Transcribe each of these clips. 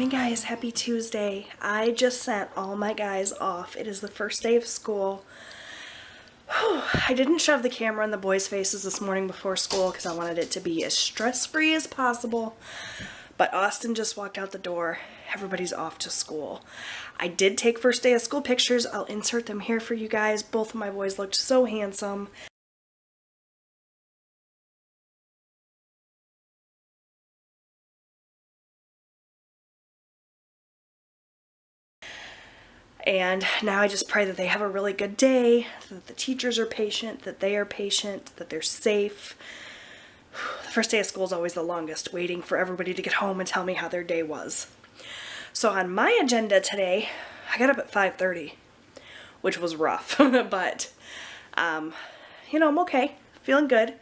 morning, guys. Happy Tuesday. I just sent all my guys off. It is the first day of school. Whew. I didn't shove the camera in the boys' faces this morning before school because I wanted it to be as stress-free as possible. But Austin just walked out the door. Everybody's off to school. I did take first day of school pictures. I'll insert them here for you guys. Both of my boys looked so handsome. And now I just pray that they have a really good day, that the teachers are patient, that they are patient, that they're safe. The first day of school is always the longest, waiting for everybody to get home and tell me how their day was. So on my agenda today, I got up at 5:30, which was rough, but, you know, I'm okay, feeling good.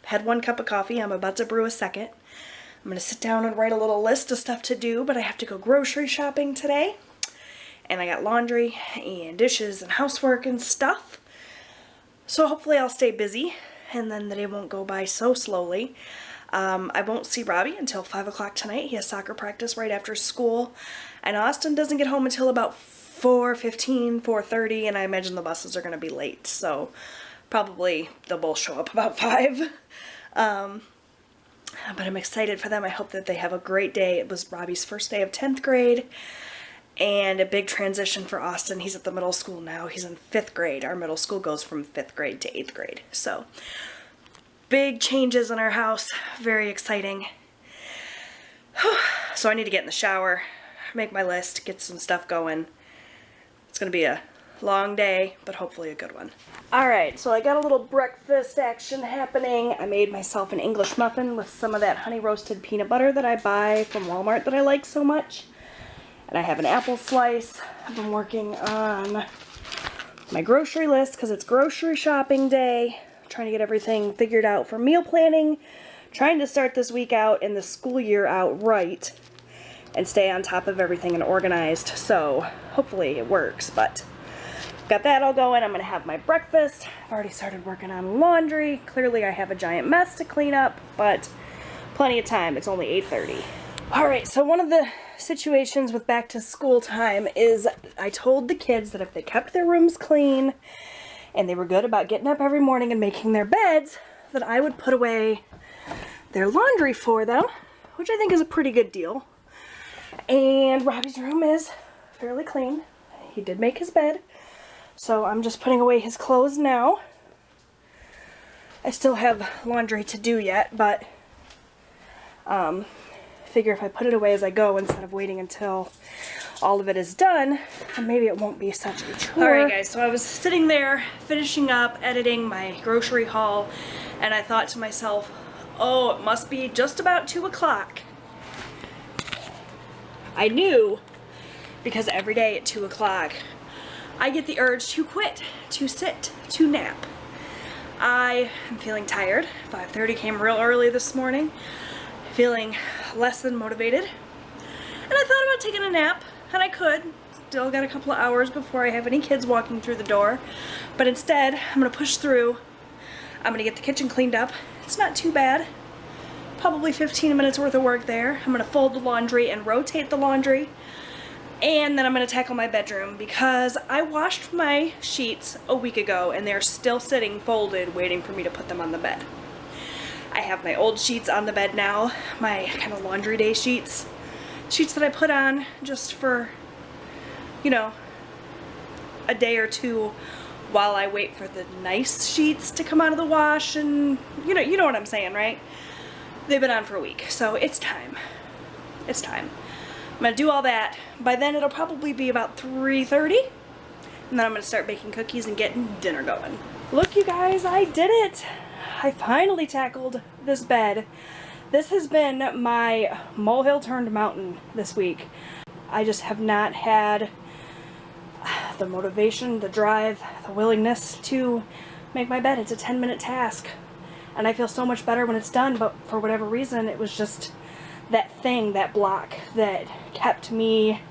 Had one cup of coffee, I'm about to brew a second. I'm gonna sit down and write a little list of stuff to do, but I have to go grocery shopping today. And I got laundry and dishes and housework and stuff. So hopefully I'll stay busy and then the day won't go by so slowly. I won't see Robbie until 5 o'clock tonight. He has soccer practice right after school. And Austin doesn't get home until about 4:15, 4:30, and I imagine the buses are going to be late. So probably they'll both show up about 5. But I'm excited for them. I hope that they have a great day. It was Robbie's first day of 10th grade. And a big transition for Austin. He's at the middle school now. He's in 5th grade. Our middle school goes from 5th grade to 8th grade. So, big changes in our house. Very exciting. So I need to get in the shower, make my list, get some stuff going. It's going to be a long day, but hopefully a good one. Alright, so I got a little breakfast action happening. I made myself an English muffin with some of that honey roasted peanut butter that I buy from Walmart that I like so much. And I have an apple slice. I've been working on my grocery list because it's grocery shopping day. Trying to get everything figured out for meal planning. Trying to start this week out and the school year out right. And stay on top of everything and organized. So hopefully it works. But got that all going. I'm going to have my breakfast. I've already started working on laundry. Clearly I have a giant mess to clean up. But plenty of time. It's only 8:30. Alright, so one of the situations with back to school time is I told the kids that if they kept their rooms clean and they were good about getting up every morning and making their beds, that I would put away their laundry for them, which I think is a pretty good deal. And Robbie's room is fairly clean. He did make his bed, so I'm just putting away his clothes now. I still have laundry to do yet, but figure if I put it away as I go instead of waiting until all of it is done, then maybe it won't be such a chore. Alright guys, so I was sitting there finishing up editing my grocery haul and I thought to myself, oh, it must be just about 2 o'clock. I knew because every day at 2 o'clock I get the urge to quit, to sit, to nap. I am feeling tired. 5:30 came real early this morning. Feeling less than motivated, and I thought about taking a nap, and I could. Still got a couple of hours before I have any kids walking through the door, but instead I'm gonna push through. I'm gonna get the kitchen cleaned up. It's not too bad, probably 15 minutes worth of work there. I'm gonna fold the laundry and rotate the laundry, and then I'm gonna tackle my bedroom because I washed my sheets a week ago and they're still sitting folded waiting for me to put them on the bed. I have my old sheets on the bed now, my kind of laundry day sheets that I put on just for, you know, a day or two while I wait for the nice sheets to come out of the wash, and you know what I'm saying, right? They've been on for a week, so it's time. It's time. I'm gonna do all that. By then it'll probably be about 3:30, and then I'm gonna start baking cookies and getting dinner going. Look, you guys, I did it! I finally tackled this bed. This has been my molehill turned mountain this week. I just have not had the motivation, the drive, the willingness to make my bed. It's a 10-minute task. And I feel so much better when it's done, but for whatever reason, it was just that thing, that block that kept me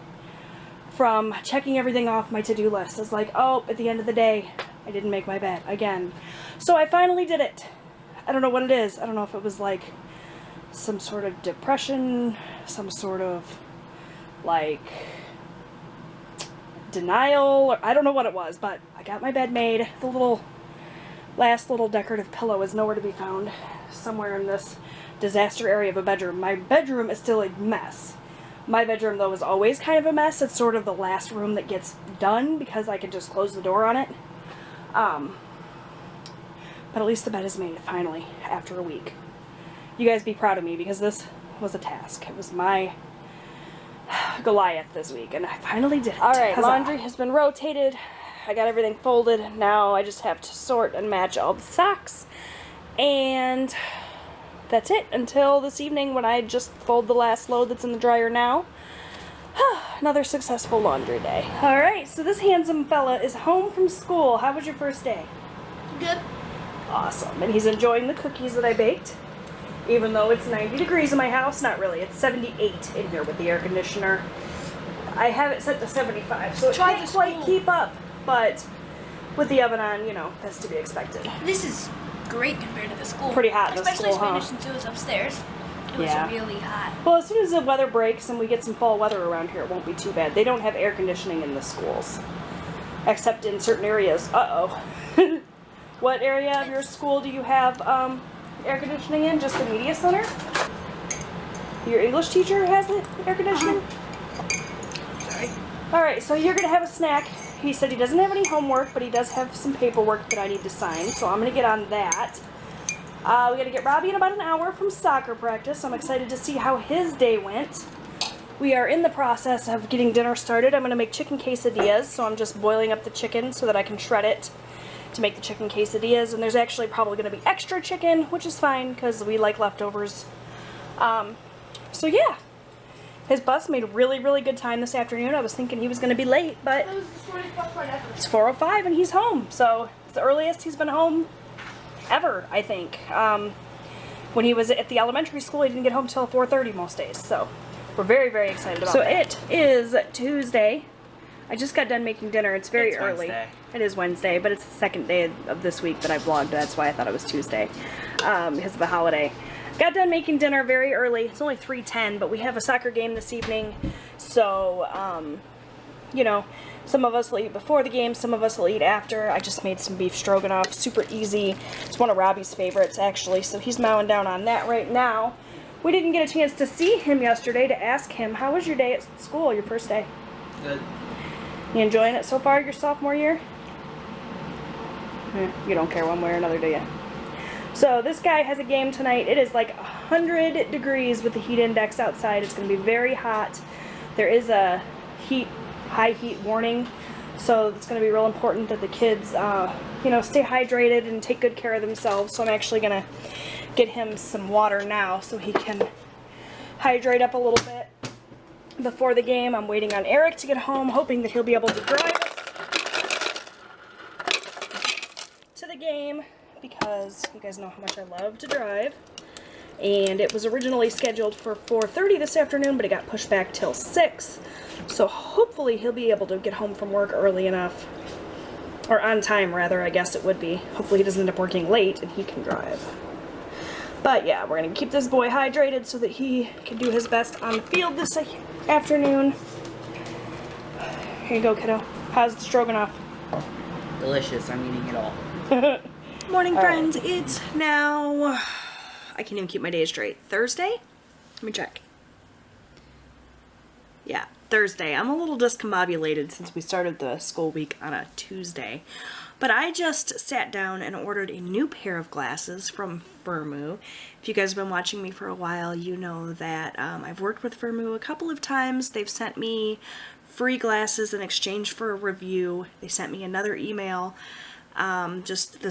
from checking everything off my to-do list. It's like, oh, at the end of the day, I didn't make my bed again. So I finally did it. I don't know what it is. I don't know if it was like some sort of depression, some sort of like denial, or I don't know what it was, but I got my bed made. The last little decorative pillow is nowhere to be found, somewhere in this disaster area of a bedroom. My bedroom is still a mess. My bedroom, though, is always kind of a mess. It's sort of the last room that gets done because I can just close the door on it. But at least the bed is made, finally, after a week. You guys be proud of me because this was a task. It was my Goliath this week, and I finally did it. Alright, laundry has been rotated. I got everything folded. Now I just have to sort and match all the socks. And that's it until this evening when I just fold the last load that's in the dryer now. Another successful laundry day. Alright, so this handsome fella is home from school. How was your first day? Good. Awesome. And he's enjoying the cookies that I baked. Even though it's 90 degrees in my house. Not really. It's 78 in here with the air conditioner. I have it set to 75, so it can't quite keep up. But with the oven on, you know, that's to be expected. This is great compared to the school. Pretty hot in the school, Especially since it was upstairs. It was really hot. Well, as soon as the weather breaks and we get some fall weather around here, it won't be too bad. They don't have air conditioning in the schools. Except in certain areas. Uh-oh. What area of your school do you have air conditioning in? Just the media center? Your English teacher has the air conditioning? Sorry. Alright, so you're going to have a snack. He said he doesn't have any homework, but he does have some paperwork that I need to sign, so I'm going to get on that. We got to get Robbie in about an hour from soccer practice. I'm excited to see how his day went. We are in the process of getting dinner started. I'm going to make chicken quesadillas, so I'm just boiling up the chicken so that I can shred it to make the chicken quesadillas. And there's actually probably going to be extra chicken, which is fine because we like leftovers. So yeah. His bus made really, really good time this afternoon. I was thinking he was going to be late, but it's 4:05 and he's home. So it's the earliest he's been home ever, I think. When he was at the elementary school, he didn't get home till 4:30 most days. So we're very, very excited about that. So it is Tuesday. I just got done making dinner. It's very early. Wednesday. It is Wednesday, but it's the second day of this week that I vlogged. That's why I thought it was Tuesday, because of the holiday. Got done making dinner very early. It's only 3:10, but we have a soccer game this evening. So, you know, some of us will eat before the game, some of us will eat after. I just made some beef stroganoff, super easy. It's one of Robbie's favorites, actually, so he's mowing down on that right now. We didn't get a chance to see him yesterday to ask him, how was your day at school, your first day? Good. You enjoying it so far, your sophomore year? You don't care one way or another, do you? So this guy has a game tonight. It is like 100 degrees with the heat index outside. It's going to be very hot. There is a high heat warning, so it's going to be real important that the kids, you know, stay hydrated and take good care of themselves. So I'm actually going to get him some water now so he can hydrate up a little bit before the game. I'm waiting on Eric to get home, hoping that he'll be able to drive us to the game, because you guys know how much I love to drive. And it was originally scheduled for 4:30 this afternoon, but it got pushed back till 6. So hopefully he'll be able to get home from work early enough, or on time rather, I guess it would be. Hopefully he doesn't end up working late and he can drive. But yeah, we're going to keep this boy hydrated so that he can do his best on the field this afternoon. Here you go, kiddo. How's the stroganoff? Delicious. I'm eating it all. Morning, friends. It's now, I can't even keep my days straight. Thursday? Let me check. Yeah, Thursday. I'm a little discombobulated since we started the school week on a Tuesday. But I just sat down and ordered a new pair of glasses from Firmoo. If you guys have been watching me for a while, you know that I've worked with Firmoo a couple of times. They've sent me free glasses in exchange for a review. They sent me another email just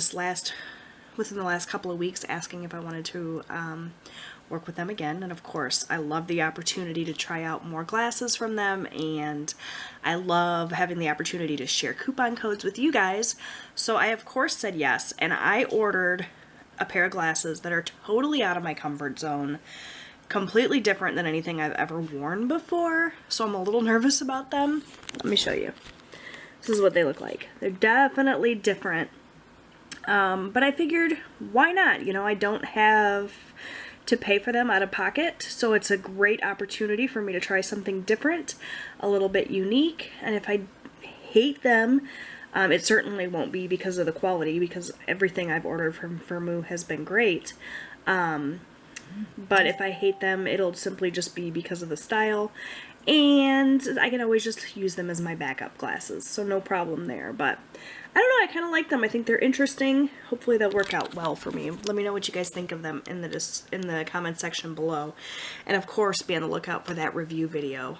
within the last couple of weeks, asking if I wanted to work with them again. And of course, I love the opportunity to try out more glasses from them, and I love having the opportunity to share coupon codes with you guys. So I of course said yes, and I ordered a pair of glasses that are totally out of my comfort zone, completely different than anything I've ever worn before. So I'm a little nervous about them. Let me show you. This is what they look like. They're definitely different. But I figured, why not? You know, I don't have to pay for them out of pocket, so it's a great opportunity for me to try something different, a little bit unique. And if I hate them, it certainly won't be because of the quality, because everything I've ordered from Firmoo has been great. But if I hate them, it'll simply just be because of the style, and I can always just use them as my backup glasses, so no problem there. But I don't know, I kind of like them. I think they're interesting. Hopefully they'll work out well for me. Let me know what you guys think of them in the comment section below. And of course, be on the lookout for that review video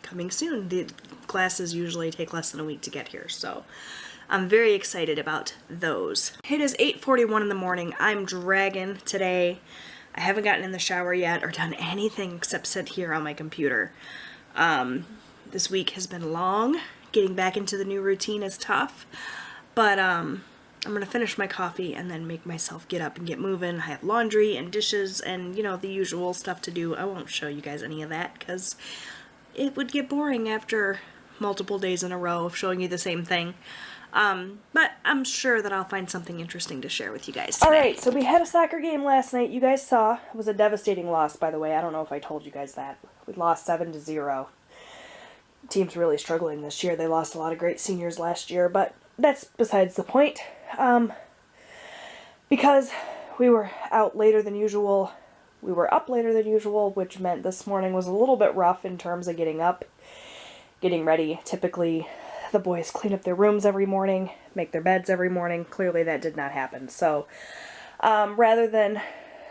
coming soon. The glasses usually take less than a week to get here, so I'm very excited about those. It is 8:41 in the morning. I'm dragging today. I haven't gotten in the shower yet or done anything except sit here on my computer. This week has been long. Getting back into the new routine is tough, but I'm gonna finish my coffee and then make myself get up and get moving. I have laundry and dishes and, you know, the usual stuff to do. I won't show you guys any of that because it would get boring after multiple days in a row of showing you the same thing. But I'm sure that I'll find something interesting to share with you guys today. Alright, so we had a soccer game last night. You guys saw. It was a devastating loss, by the way. I don't know if I told you guys that. We lost 7-0. Team's really struggling this year. They lost a lot of great seniors last year, but that's besides the point. Because we were out later than usual, we were up later than usual, which meant this morning was a little bit rough in terms of getting up, getting ready. Typically, the boys clean up their rooms every morning, make their beds every morning. Clearly, that did not happen. So, rather than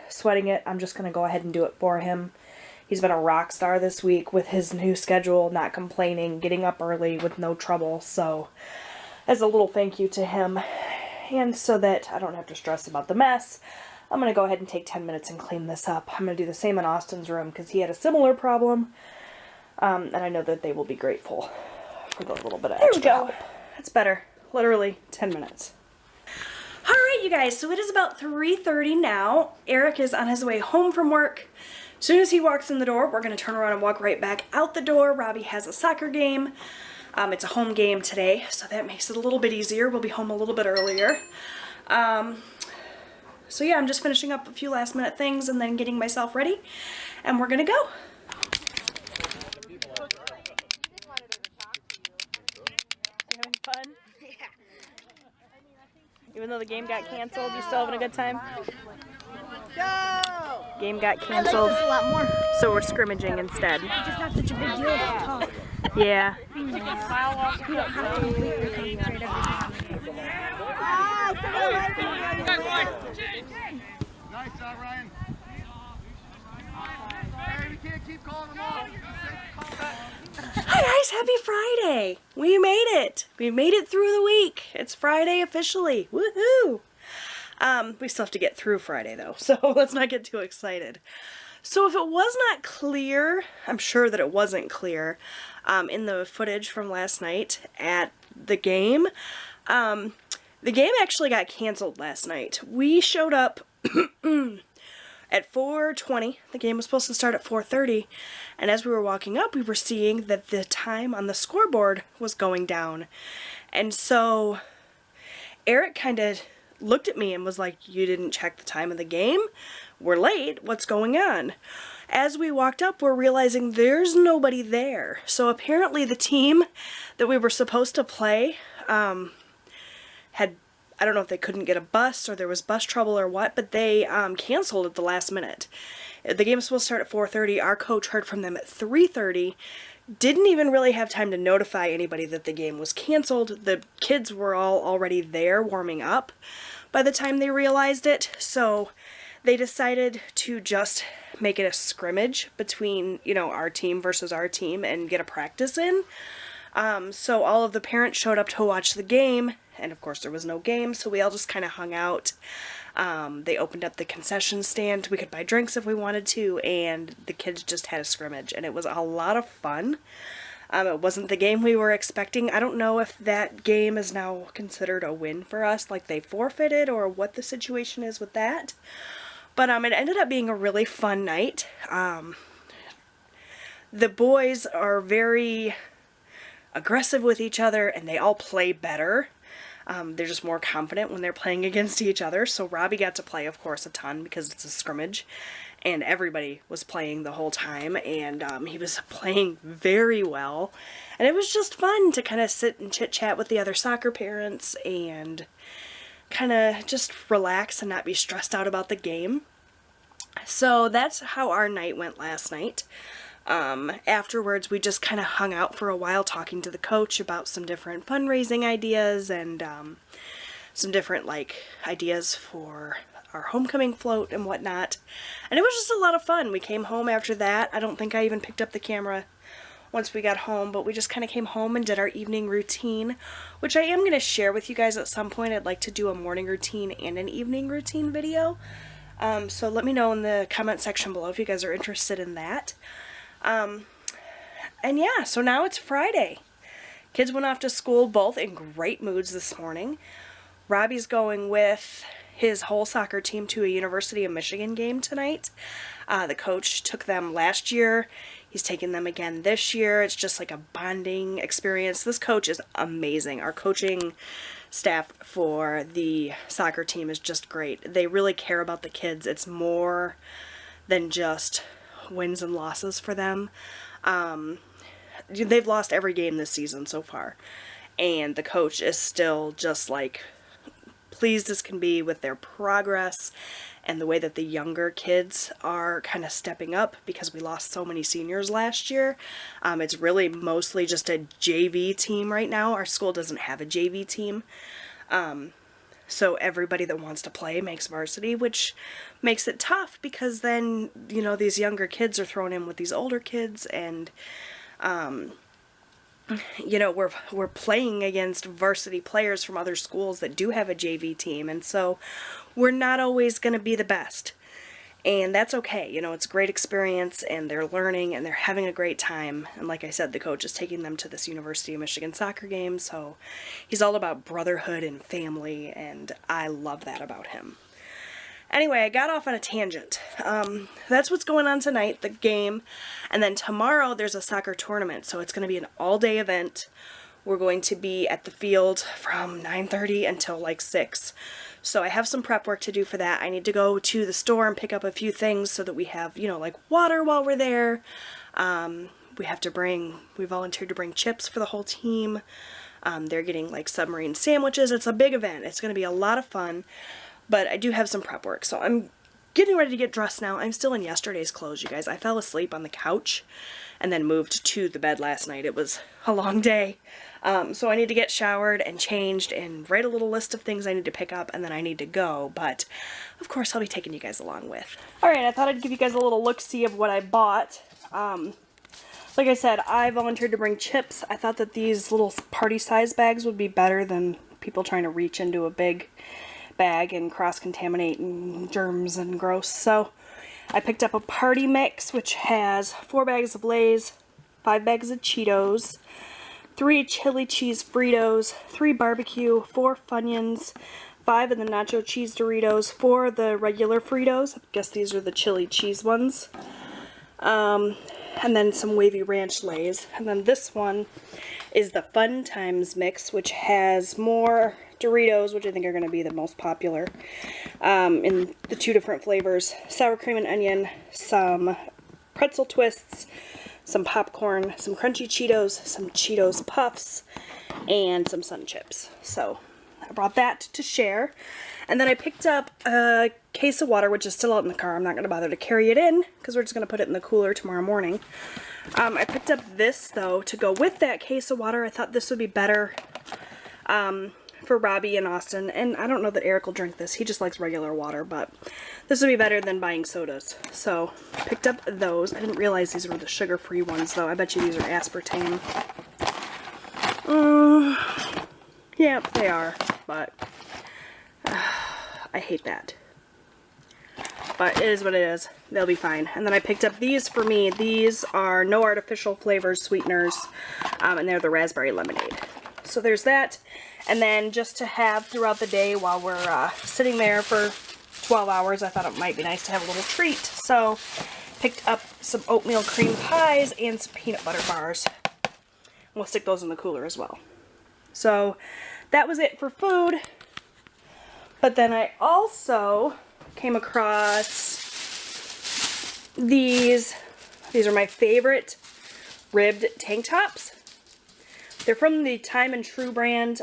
sweating it, I'm just going to go ahead and do it for him. He's been a rock star this week with his new schedule, not complaining, getting up early with no trouble. So, as a little thank you to him, and so that I don't have to stress about the mess, I'm going to go ahead and take 10 minutes and clean this up. I'm going to do the same in Austin's room because he had a similar problem, and I know that they will be grateful for the little bit of extra help. There we go. That's better. Literally 10 minutes. Alright, you guys, so it is about 3:30 now. Eric is on his way home from work. As soon as he walks in the door, we're going to turn around and walk right back out the door. Robbie has a soccer game. It's a home game today, so that makes it a little bit easier. We'll be home a little bit earlier. So yeah, I'm just finishing up a few last minute things and then getting myself ready, and we're going to go. You having fun? Yeah. Even though the game got canceled, you still having a good time? Go! Game got canceled, I like this a lot more. so we're scrimmaging instead. It's just not such a big deal to talk. Yeah. You don't have to completely concentrate every time. Nice job, Ryan. Hey, we can't keep calling them off. Hi guys, happy Friday! We made it! We made it through the week. It's Friday officially. Woohoo! We still have to get through Friday though, so let's not get too excited. So if it was not clear, I'm sure that it wasn't clear, in the footage from last night at the game actually got canceled last night. We showed up at 4:20. The game was supposed to start at 4:30, and as we were walking up, we were seeing that the time on the scoreboard was going down. And so Eric kind of looked at me and was like, "You didn't check the time of the game? We're late. What's going on?" As we walked up, we're realizing there's nobody there. So apparently the team that we were supposed to play had, I don't know if they couldn't get a bus or there was bus trouble or what, but they canceled at the last minute. The game was supposed to start at 4:30. Our coach heard from them at 3:30. Didn't even really have time to notify anybody that the game was canceled. The kids were all already there warming up by the time they realized it. So they decided to just make it a scrimmage between, you know, our team versus our team and get a practice in. So all of the parents showed up to watch the game, and of course there was no game, so we all just kind of hung out. They opened up the concession stand. We could buy drinks if we wanted to, and the kids just had a scrimmage, and it was a lot of fun. It wasn't the game we were expecting. I don't know if that game is now considered a win for us, like they forfeited, or what the situation is with that. But it ended up being a really fun night. The boys are very aggressive with each other, and they all play better. They're just more confident when they're playing against each other. So Robbie got to play, of course, a ton because it's a scrimmage. And everybody was playing the whole time, and he was playing very well. And it was just fun to kind of sit and chit-chat with the other soccer parents and kind of just relax and not be stressed out about the game. So that's how our night went last night. Afterwards, we just kind of hung out for a while talking to the coach about some different fundraising ideas and some different ideas for our homecoming float and whatnot. And it was just a lot of fun. We came home after that. I don't think I even picked up the camera once we got home, but we just kind of came home and did our evening routine, which I am going to share with you guys at some point. I'd like to do a morning routine and an evening routine video. So let me know in the comment section below if you guys are interested in that. And yeah, so now it's Friday. Kids went off to school, both in great moods this morning. Robbie's going with his whole soccer team to a University of Michigan game tonight. The coach took them last year. He's taking them again this year. It's just like a bonding experience. This coach is amazing. Our coaching staff for the soccer team is just great. They really care about the kids. It's more than just wins and losses for them. They've lost every game this season so far. And the coach is still just pleased as can be with their progress and the way that the younger kids are kind of stepping up because we lost so many seniors last year. It's really mostly just a JV team right now. Our school doesn't have a JV team. So everybody that wants to play makes varsity, which makes it tough because then, these younger kids are thrown in with these older kids and, we're playing against varsity players from other schools that do have a JV team, and so we're not always going to be the best. And that's okay. It's a great experience, and they're learning, and they're having a great time. And like I said, the coach is taking them to this University of Michigan soccer game, so he's all about brotherhood and family, and I love that about him. Anyway, I got off on a tangent. That's what's going on tonight, the game. And then tomorrow there's a soccer tournament, so it's going to be an all-day event. We're going to be at the field from 9:30 until 6. So I have some prep work to do for that. I need to go to the store and pick up a few things so that we have, water while we're there. We volunteered to bring chips for the whole team. They're getting submarine sandwiches. It's a big event. It's going to be a lot of fun. But I do have some prep work, so I'm getting ready to get dressed now. I'm still in yesterday's clothes, you guys. I fell asleep on the couch and then moved to the bed last night. It was a long day. So I need to get showered and changed and write a little list of things I need to pick up, and then I need to go. But, of course, I'll be taking you guys along with. Alright, I thought I'd give you guys a little look-see of what I bought. Like I said, I volunteered to bring chips. I thought that these little party-size bags would be better than people trying to reach into a big bag and cross-contaminate and germs and gross. So I picked up a party mix, which has 4 bags of Lay's, 5 bags of Cheetos, 3 chili cheese Fritos, 3 barbecue, 4 Funyuns, 5 of the nacho cheese Doritos, 4 of the regular Fritos. I guess these are the chili cheese ones. And then some wavy ranch Lay's. And then this one is the Fun Times mix, which has more Doritos, which I think are going to be the most popular, in the 2 different flavors, sour cream and onion, some pretzel twists, some popcorn, some crunchy Cheetos, some Cheetos Puffs, and some Sun Chips. So I brought that to share. And then I picked up a case of water, which is still out in the car. I'm not going to bother to carry it in because we're just going to put it in the cooler tomorrow morning. I picked up this, though, to go with that case of water. I thought this would be better for Robbie and Austin. And I don't know that Eric will drink this. He just likes regular water, but this would be better than buying sodas. So I picked up those. I didn't realize these were the sugar-free ones, though. I bet you these are aspartame. Yeah, they are, but I hate that. But it is what it is. They'll be fine. And then I picked up these for me. These are no artificial flavors, sweeteners, and they're the raspberry lemonade. So there's that. And then just to have throughout the day while we're sitting there for 12 hours, I thought it might be nice to have a little treat. So picked up some oatmeal cream pies and some peanut butter bars. We'll stick those in the cooler as well. So that was it for food. But then I also came across these. These are my favorite ribbed tank tops. They're from the Time and True brand.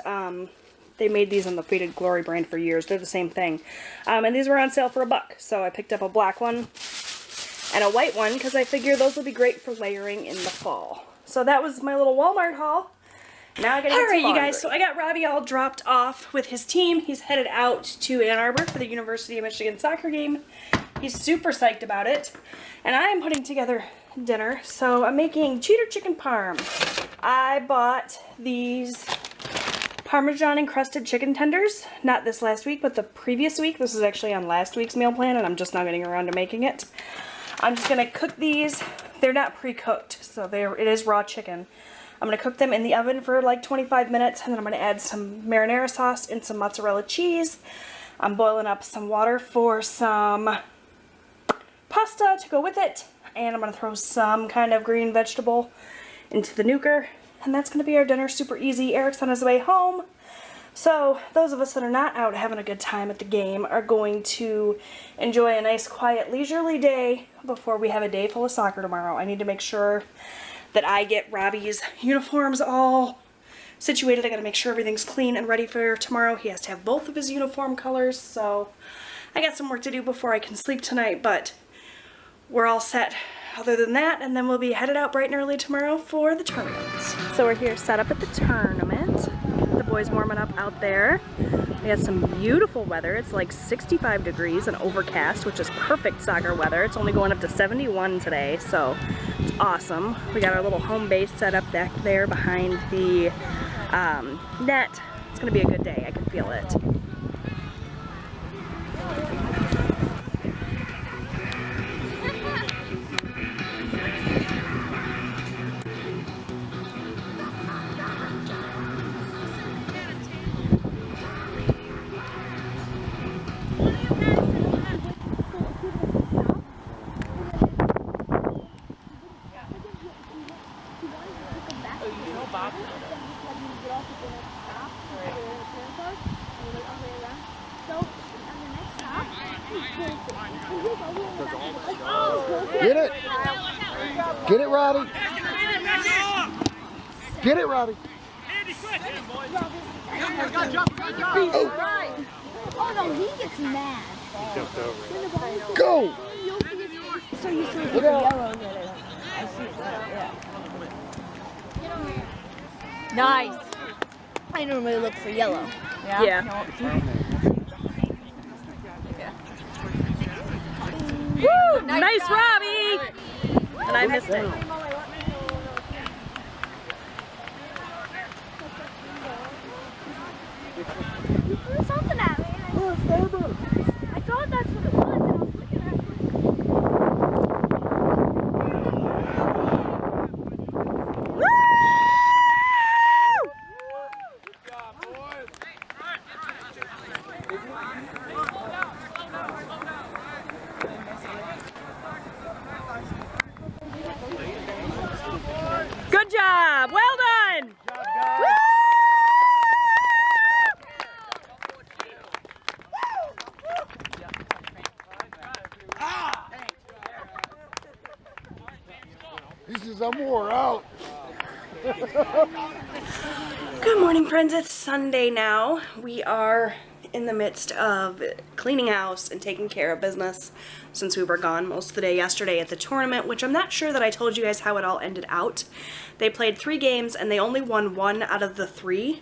They made these on the Faded Glory brand for years. They're the same thing. And these were on sale for $1. So I picked up a black one and a white one because I figure those will be great for layering in the fall. So that was my little Walmart haul. Now I gotta get to laundry. Alright, you guys, so I got Robbie all dropped off with his team. He's headed out to Ann Arbor for the University of Michigan soccer game. He's super psyched about it. And I'm putting together dinner. So I'm making cheddar chicken parm. I bought these Parmesan encrusted chicken tenders. Not this last week, but the previous week. This is actually on last week's meal plan, and I'm just not getting around to making it. I'm just gonna cook these. They're not pre-cooked, so it is raw chicken. I'm gonna cook them in the oven for like 25 minutes, and then I'm gonna add some marinara sauce and some mozzarella cheese. I'm boiling up some water for some pasta to go with it, and I'm gonna throw some kind of green vegetable into the nuker, and that's gonna be our dinner. Super easy. Eric's on his way home, so those of us that are not out having a good time at the game are going to enjoy a nice, quiet, leisurely day before we have a day full of soccer tomorrow. I need to make sure that I get Robbie's uniforms all situated. I gotta make sure everything's clean and ready for tomorrow. He has to have both of his uniform colors, so I got some work to do before I can sleep tonight, but we're all set other than that, and then we'll be headed out bright and early tomorrow for the tournament. So we're here set up at the tournament. The boys warming up out there. We had some beautiful weather. It's like 65 degrees and overcast, which is perfect soccer weather. It's only going up to 71 today, so it's awesome. We got our little home base set up back there behind the net. It's gonna be a good day. I can feel it. Get it! Get it, Robbie! Get it, Robbie! Oh no, he gets mad. Go! So you see the yellow there. I see it. Yeah. Nice. I normally look for yellow. Yeah. Woo! Nice Robbie! And I missed it. You threw something at me. I thought that's what it was, and I was looking at it. Good job! Well done! He says, I'm wore out. Good morning, friends. It's Sunday now. We are in the midst of cleaning house and taking care of business since we were gone most of the day yesterday at the tournament, which I'm not sure that I told you guys how it all ended out. They played 3 games and they only won 1 out of the 3,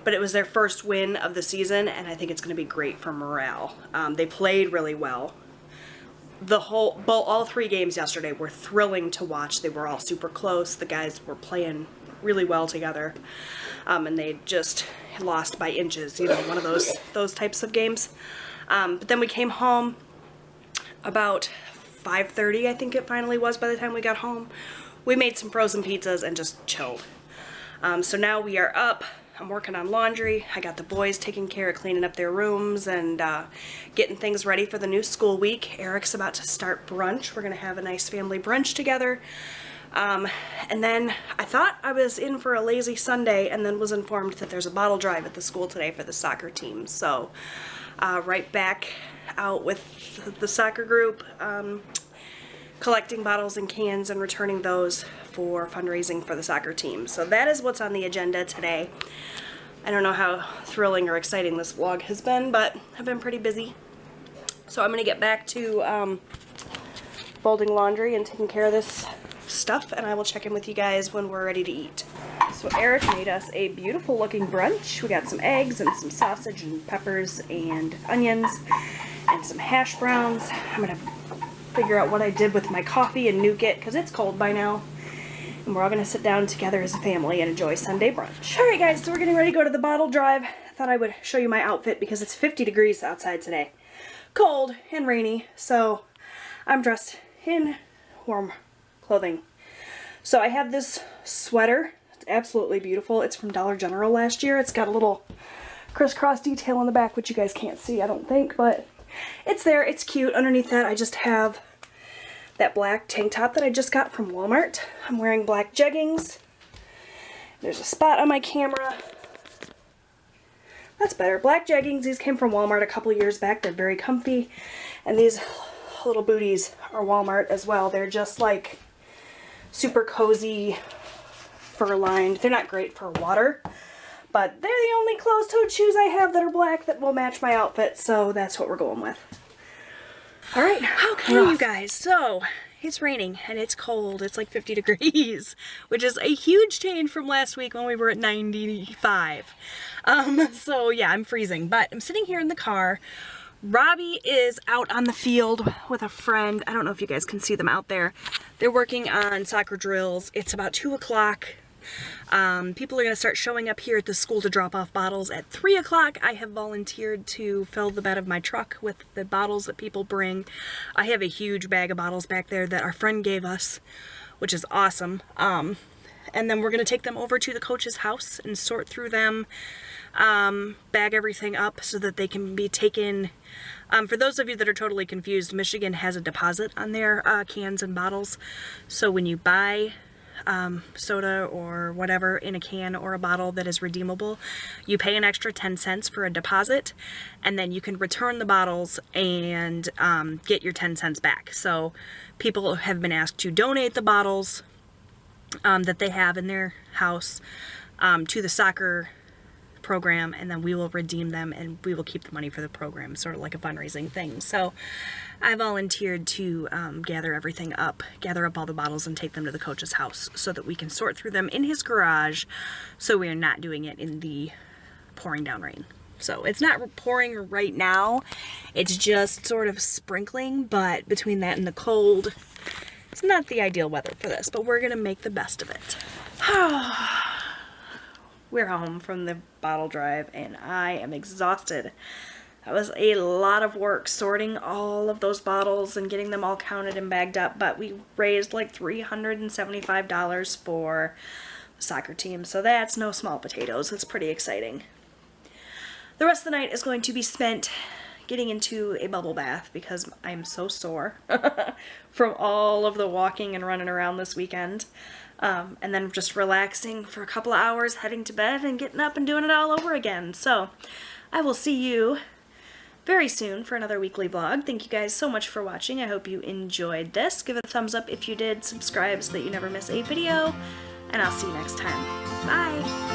but it was their first win of the season, and I think it's going to be great for morale. They played really well. All 3 games yesterday were thrilling to watch. They were all super close. The guys were playing really well together, and they just lost by inches, you know, one of those types of games. But then we came home about 5:30, I think it finally was by the time we got home. We made some frozen pizzas and just chilled. So now we are up. I'm working on laundry. I got the boys taking care of cleaning up their rooms and getting things ready for the new school week. Eric's about to start brunch. We're gonna have a nice family brunch together. And then I thought I was in for a lazy Sunday and then was informed that there's a bottle drive at the school today for the soccer team. So right back out with the soccer group, collecting bottles and cans and returning those for fundraising for the soccer team. So that is what's on the agenda today. I don't know how thrilling or exciting this vlog has been, but I've been pretty busy. So I'm gonna get back to folding laundry and taking care of this stuff, and I will check in with you guys when we're ready to eat. So Eric made us a beautiful looking brunch. We got some eggs and some sausage and peppers and onions and some hash browns. I'm gonna figure out what I did with my coffee and nuke it because it's cold by now. And we're all gonna sit down together as a family and enjoy Sunday brunch. Alright guys, so we're getting ready to go to the bottle drive. I thought I would show you my outfit because it's 50 degrees outside today. Cold and rainy, so I'm dressed in warm clothing. So I have this sweater. It's absolutely beautiful. It's from Dollar General last year. It's got a little crisscross detail on the back, which you guys can't see, I don't think, but it's there. It's cute. Underneath that, I just have that black tank top that I just got from Walmart. I'm wearing black jeggings. There's a spot on my camera. That's better. Black jeggings. These came from Walmart a couple years back. They're very comfy. And these little booties are Walmart as well. They're just like super cozy, fur lined. They're not great for water, but they're the only closed-toed shoes I have that are black that will match my outfit, so that's what we're going with. Alright, okay you guys, so it's raining and it's cold. It's like 50 degrees, which is a huge change from last week when we were at 95. So yeah, I'm freezing, but I'm sitting here in the car. Robbie is out on the field with a friend. I don't know if you guys can see them out there. They're working on soccer drills. It's about 2 o'clock. People are going to start showing up here at the school to drop off bottles at 3 o'clock. I have volunteered to fill the bed of my truck with the bottles that people bring. I have a huge bag of bottles back there that our friend gave us, which is awesome. And then we're going to take them over to the coach's house and sort through them, bag everything up so that they can be taken. For those of you that are totally confused, Michigan has a deposit on their cans and bottles. So when you buy soda or whatever in a can or a bottle that is redeemable, you pay an extra 10 cents for a deposit, and then you can return the bottles and get your 10 cents back. So people have been asked to donate the bottles that they have in their house to the soccer program, and then we will redeem them and we will keep the money for the program, sort of like a fundraising thing. So I volunteered to gather everything up, gather up all the bottles and take them to the coach's house so that we can sort through them in his garage, so we are not doing it in the pouring down rain. So it's not pouring right now, it's just sort of sprinkling, but between that and the cold, it's not the ideal weather for this, but we're gonna make the best of it. We're home from the bottle drive and I am exhausted. That was a lot of work sorting all of those bottles and getting them all counted and bagged up, but we raised like $375 for the soccer team, so that's no small potatoes. It's pretty exciting. The rest of the night is going to be spent getting into a bubble bath because I'm so sore from all of the walking and running around this weekend. And then just relaxing for a couple of hours, heading to bed, and getting up and doing it all over again. So I will see you very soon for another weekly vlog. Thank you guys so much for watching. I hope you enjoyed this. Give it a thumbs up if you did. Subscribe so that you never miss a video. And I'll see you next time. Bye!